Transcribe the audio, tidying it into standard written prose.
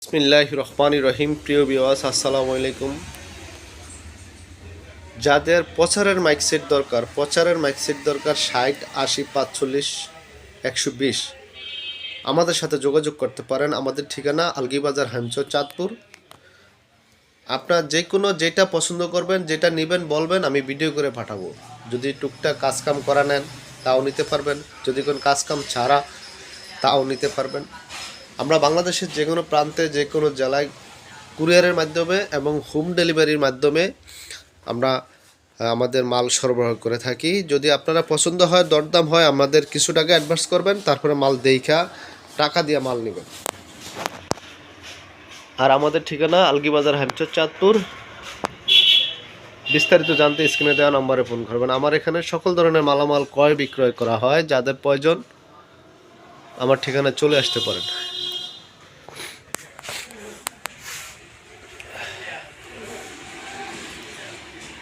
বিসমিল্লাহির রহমানির রহিম। প্রিয় ভিউয়ার্স, আসসালামু আলাইকুম। যাদের প্রচারের মাইক সেট দরকার 60, 80, 45, 120, আমাদের সাথে যোগাযোগ করতে পারেন। আমাদের ঠিকানা আলগীবাজার, হামচর, চাঁদপুর। আপনার যে কোনো যেটা পছন্দ করবেন, যেটা নেবেন বলবেন, আমি ভিডিও করে পাঠাবো। যদি টুকটাক কাজকাম করা নেন তাও নিতে পারবেন, যদি কোনো কাজকাম ছাড়া তাও নিতে পারবেন। আমরা বাংলাদেশের যে কোনো প্রান্তে, যে কোনো জেলায় কুরিয়ারের মাধ্যমে এবং হোম ডেলিভারির মাধ্যমে আমরা আমাদের মাল সরবরাহ করে থাকি। যদি আপনারা পছন্দ হয়, দরদাম হয়, আমাদের কিছু টাকা অ্যাডভান্স করবেন, তারপরে মাল দেইখা টাকা দিয়ে মাল নেবেন। আর আমাদের ঠিকানা আলগীবাজার, হামচর, চাঁদপুর। বিস্তারিত জানতে স্ক্রিনে দেওয়া নম্বরে ফোন করবেন। আমার এখানে সকল ধরনের মালামাল ক্রয় বিক্রয় করা হয়। যাদের প্রয়োজন আমার ঠিকানায় চলে আসতে পারেন।